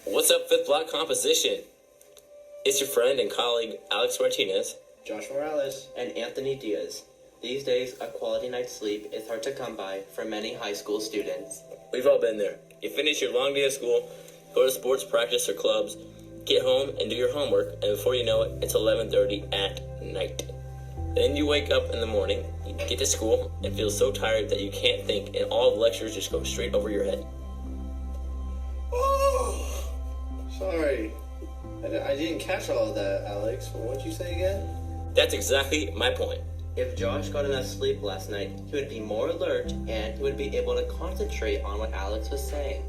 What's up, Fifth Block Composition? It's your friend and colleague, Alex Martinez, Josh Morales, and Anthony Diaz. These days, a quality night's sleep is hard to come by for many high school students. We've all been there. You finish your long day of school, go to sports practice or clubs, get home and do your homework, and before you know it, it's 11:30 at night. Then you wake up in the morning, you get to school, and feel so tired that you can't think, and all the lectures just go straight over your head. Oh, sorry. I didn't catch all of that, Alex. What'd you say again? That's exactly my point. If Josh got enough sleep last night, he would be more alert and he would be able to concentrate on what Alex was saying.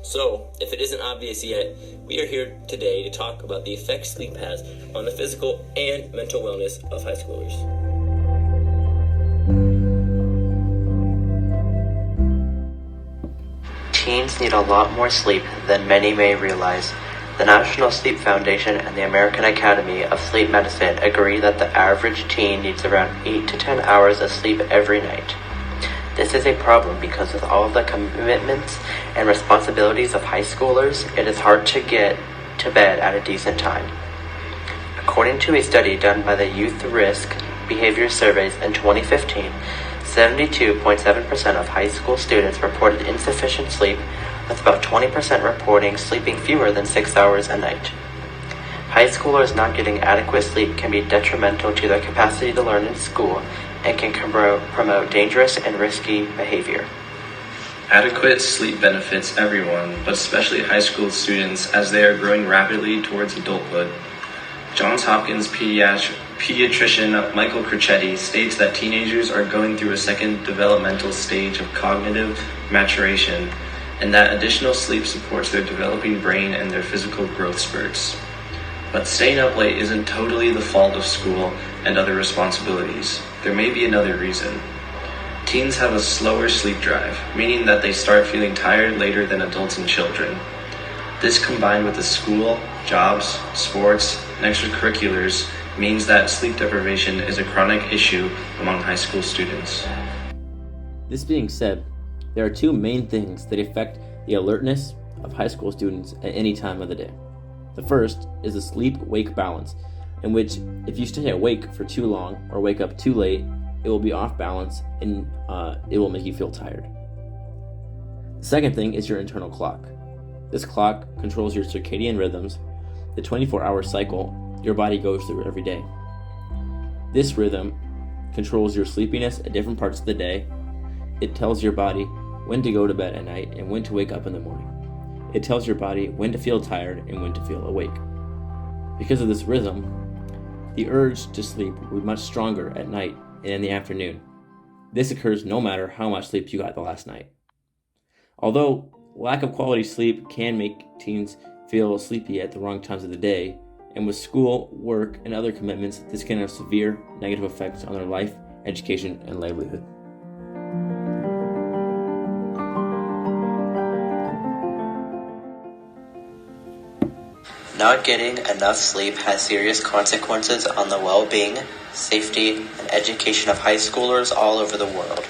So, if it isn't obvious yet, we are here today to talk about the effects sleep has on the physical and mental wellness of high schoolers. Teens need a lot more sleep than many may realize. The National Sleep Foundation and the American Academy of Sleep Medicine agree that the average teen needs around 8 to 10 hours of sleep every night. This is a problem because with all of the commitments and responsibilities of high schoolers, it is hard to get to bed at a decent time. According to a study done by the Youth Risk Behavior Surveys in 2015, 72.7% of high school students reported insufficient sleep, with about 20% reporting sleeping fewer than 6 hours a night. High schoolers not getting adequate sleep can be detrimental to their capacity to learn in school and can promote dangerous and risky behavior. Adequate sleep benefits everyone, but especially high school students as they are growing rapidly towards adulthood. Johns Hopkins pediatrician Michael Crocetti states that teenagers are going through a second developmental stage of cognitive maturation, and that additional sleep supports their developing brain and their physical growth spurts. But staying up late isn't totally the fault of school and other responsibilities. There may be another reason. Teens have a slower sleep drive, meaning that they start feeling tired later than adults and children. This combined with the school, jobs, sports, and extracurriculars means that sleep deprivation is a chronic issue among high school students. This being said, there are two main things that affect the alertness of high school students at any time of the day. The first is the sleep-wake balance, in which if you stay awake for too long or wake up too late, it will be off balance and it will make you feel tired. The second thing is your internal clock. This clock controls your circadian rhythms, the 24-hour cycle your body goes through every day. This rhythm controls your sleepiness at different parts of the day. It tells your body when to go to bed at night and when to wake up in the morning. It tells your body when to feel tired and when to feel awake. Because of this rhythm, the urge to sleep will be much stronger at night and in the afternoon. This occurs no matter how much sleep you got the last night. Although lack of quality sleep can make teens feel sleepy at the wrong times of the day, and with school, work, and other commitments, this can have severe negative effects on their life, education, and livelihood. Not getting enough sleep has serious consequences on the well-being, safety, and education of high schoolers all over the world.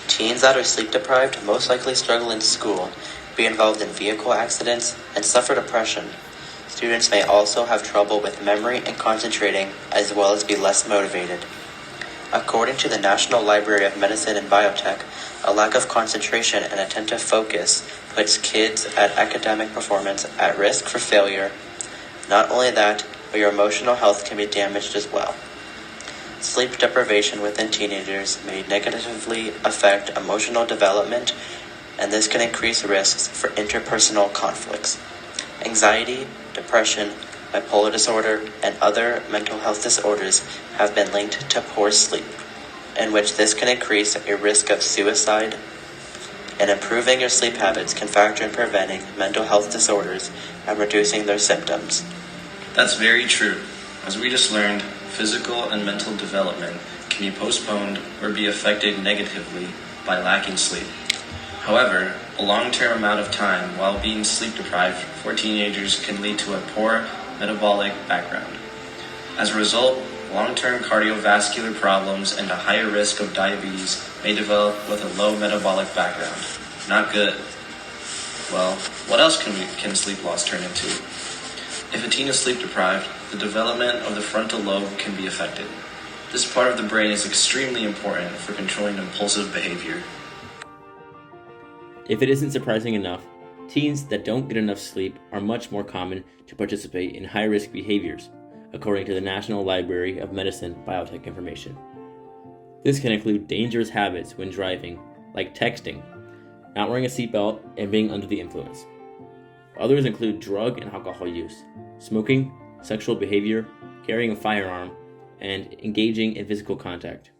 Teens that are sleep deprived most likely struggle in school, be involved in vehicle accidents, and suffer depression. Students may also have trouble with memory and concentrating, as well as be less motivated. According to the National Library of Medicine and Biotech, a lack of concentration and attentive focus puts kids at academic performance at risk for failure. Not only that, but your emotional health can be damaged as well. Sleep deprivation within teenagers may negatively affect emotional development, and this can increase risks for interpersonal conflicts. Anxiety, depression, bipolar disorder, and other mental health disorders have been linked to poor sleep, in which this can increase a risk of suicide, and improving your sleep habits can factor in preventing mental health disorders and reducing their symptoms. That's very true. As we just learned, physical and mental development can be postponed or be affected negatively by lacking sleep. However, a long-term amount of time while being sleep deprived for teenagers can lead to a poor metabolic background. As a result, long-term cardiovascular problems and a higher risk of diabetes may develop with a low metabolic background. Not good. Well, what else can sleep loss turn into? If a teen is sleep deprived, the development of the frontal lobe can be affected. This part of the brain is extremely important for controlling impulsive behavior. If it isn't surprising enough, teens that don't get enough sleep are much more common to participate in high-risk behaviors, according to the National Library of Medicine Biotech Information. This can include dangerous habits when driving, like texting, not wearing a seatbelt, and being under the influence. Others include drug and alcohol use, smoking, sexual behavior, carrying a firearm, and engaging in physical contact.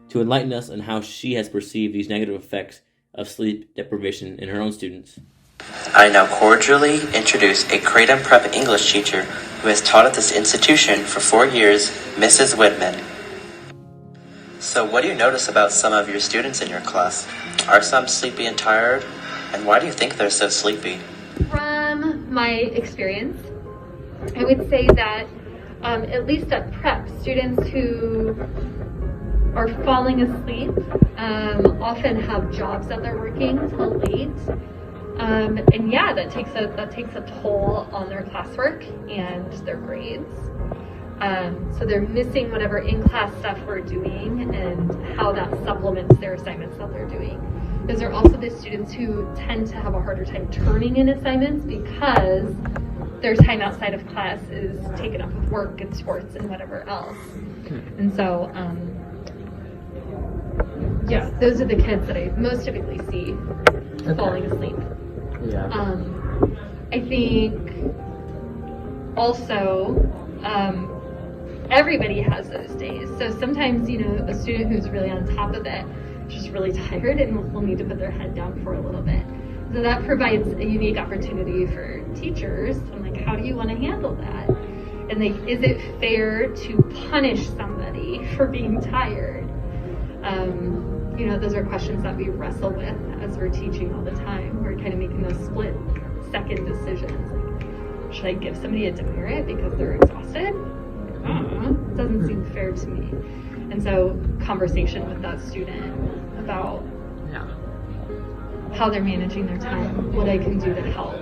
To enlighten us on how she has perceived these negative effects of sleep deprivation in her own students, I now cordially introduce a Kratom Prep English teacher who has taught at this institution for 4 years, Mrs. Whitman. So what do you notice about some of your students in your class? Are some sleepy and tired? And why do you think they're so sleepy? From my experience, I would say that at least at prep, students who are falling asleep often have jobs that they're working till late. And yeah, that takes a toll on their classwork and their grades. So they're missing whatever in-class stuff we're doing and how that supplements their assignments that they're doing. Those are also the students who tend to have a harder time turning in assignments because their time outside of class is taken up with work and sports and whatever else. And so, yeah, those are the kids that I most typically see falling asleep. Yeah. I think also everybody has those days. So sometimes, a student who's really on top of it is just really tired and will need to put their head down for a little bit. So that provides a unique opportunity for teachers. I'm like, how do you want to handle that? And like, is it fair to punish somebody for being tired? Those are questions that we wrestle with as we're teaching all the time. We're kind of making those split-second decisions. Like, should I give somebody a demerit because they're exhausted? It doesn't seem fair to me. And so conversation with that student about how they're managing their time, what I can do to help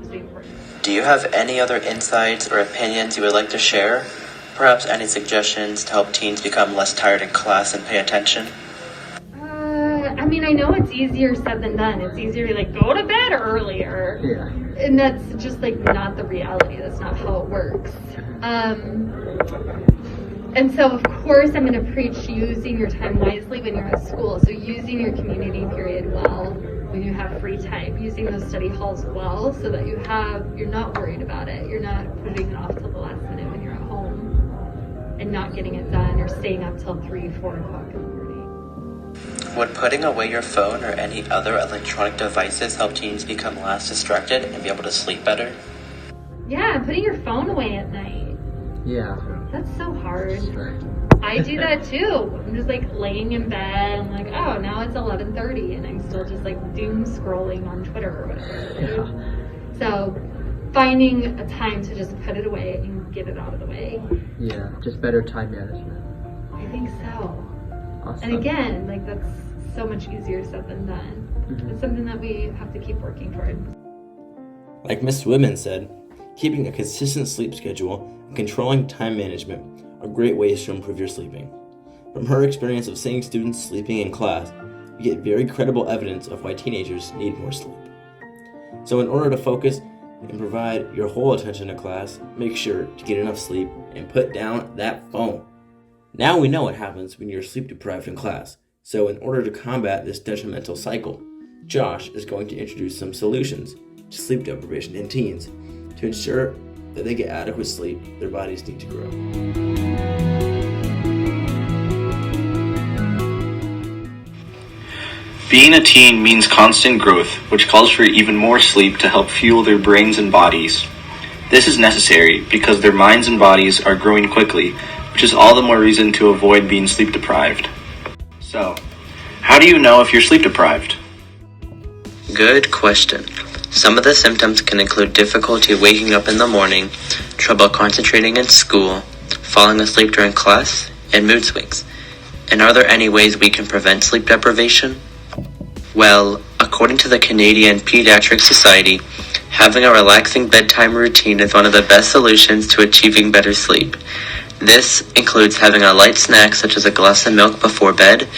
is important. Do you have any other insights or opinions you would like to share? Perhaps any suggestions to help teens become less tired in class and pay attention? I know it's easier said than done. It's easier to go to bed earlier. Yeah. And that's just not the reality. That's not how it works. And so of course I'm going to preach using your time wisely when you're at school. So using your community period well when you have free time, using those study halls well so that you're not worried about it. You're not putting it off till the last minute when you're at home and not getting it done or staying up till 3, 4 o'clock in the morning. Would putting away your phone or any other electronic devices help teens become less distracted and be able to sleep better? Yeah, putting your phone away at night. Yeah. That's so hard. I do that too. I'm just laying in bed. I'm like, oh, now it's 11:30 and I'm still just doom scrolling on Twitter or whatever. Yeah. So finding a time to just put it away and get it out of the way. Yeah, just better time management. I think so. Awesome. And again, that's so much easier said than done. Mm-hmm. It's something that we have to keep working toward. like Miss Whitman said, keeping a consistent sleep schedule and controlling time management are great ways to improve your sleeping. From her experience of seeing students sleeping in class, we get very credible evidence of why teenagers need more sleep. So in order to focus and provide your whole attention to class, make sure to get enough sleep and put down that phone. Now we know what happens when you're sleep deprived in class. So in order to combat this detrimental cycle, Josh is going to introduce some solutions to sleep deprivation in teens to ensure that they get adequate sleep their bodies need to grow. Being a teen means constant growth, which calls for even more sleep to help fuel their brains and bodies. This is necessary because their minds and bodies are growing quickly, which is all the more reason to avoid being sleep deprived. So, how do you know if you're sleep deprived? Good question. Some of the symptoms can include difficulty waking up in the morning, trouble concentrating in school, falling asleep during class, and mood swings. And are there any ways we can prevent sleep deprivation? Well, a According to the Canadian Pediatric Society, having a relaxing bedtime routine is one of the best solutions to achieving better sleep. This includes having a light snack such as a glass of milk before bed,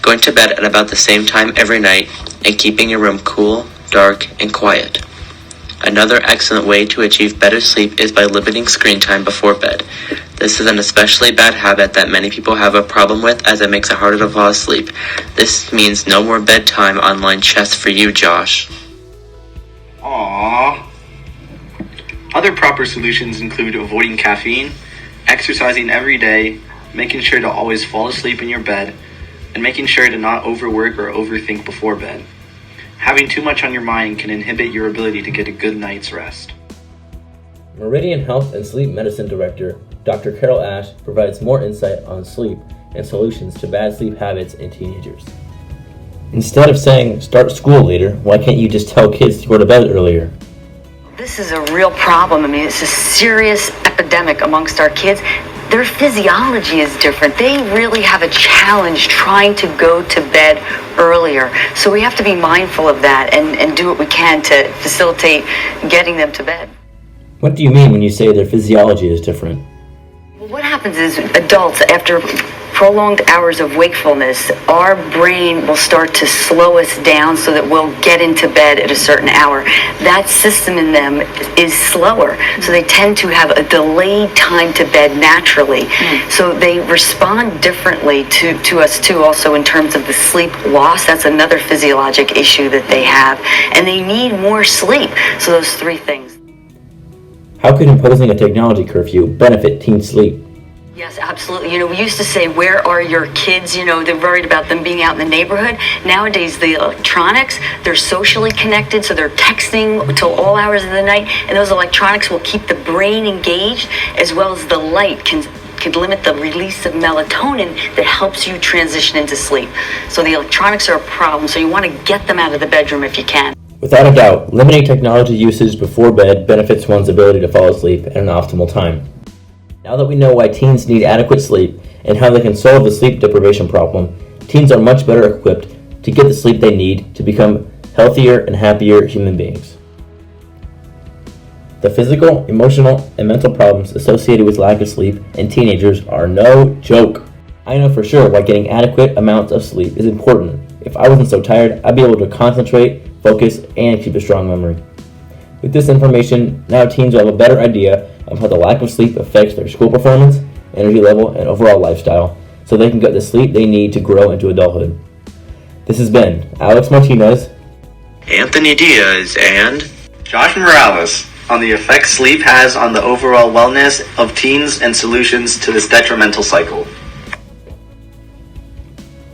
going to bed at about the same time every night, and keeping your room cool, dark, and quiet. Another excellent way to achieve better sleep is by limiting screen time before bed. This is an especially bad habit that many people have a problem with, as it makes it harder to fall asleep. This means no more bedtime online chess for you, Josh. Aww. Other proper solutions include avoiding caffeine, exercising every day, making sure to always fall asleep in your bed, and making sure to not overwork or overthink before bed. Having too much on your mind can inhibit your ability to get a good night's rest. Meridian Health and Sleep Medicine Director Dr. Carol Ash provides more insight on sleep and solutions to bad sleep habits in teenagers. Instead of saying, start school later, why can't you just tell kids to go to bed earlier? This is a real problem. I mean, it's a serious epidemic amongst our kids. Their physiology is different. They really have a challenge trying to go to bed earlier. So we have to be mindful of that and do what we can to facilitate getting them to bed. What do you mean when you say their physiology is different? Well, what happens is adults, after prolonged hours of wakefulness, our brain will start to slow us down so that we'll get into bed at a certain hour. That system in them is slower, so they tend to have a delayed time to bed naturally. So they respond differently to us too, also in terms of the sleep loss. That's another physiologic issue that they have, and they need more sleep. So those three things. How could imposing a technology curfew benefit teen sleep? Yes, absolutely. You know, we used to say, where are your kids? You know, they're worried about them being out in the neighborhood. Nowadays, the electronics, they're socially connected, so they're texting till all hours of the night, and those electronics will keep the brain engaged, as well as the light can limit the release of melatonin that helps you transition into sleep. So the electronics are a problem, so you want to get them out of the bedroom if you can. Without a doubt, limiting technology usage before bed benefits one's ability to fall asleep at an optimal time. Now that we know why teens need adequate sleep and how they can solve the sleep deprivation problem, teens are much better equipped to get the sleep they need to become healthier and happier human beings. The physical, emotional, and mental problems associated with lack of sleep in teenagers are no joke. I know for sure why getting adequate amounts of sleep is important. If I wasn't so tired, I'd be able to concentrate, focus, and keep a strong memory. With this information, now teens will have a better idea of how the lack of sleep affects their school performance, energy level, and overall lifestyle, so they can get the sleep they need to grow into adulthood. This has been Alex Martinez, Anthony Diaz, and Josh Morales on the effect sleep has on the overall wellness of teens and solutions to this detrimental cycle.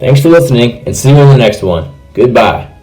Thanks for listening, and see you in the next one. Goodbye.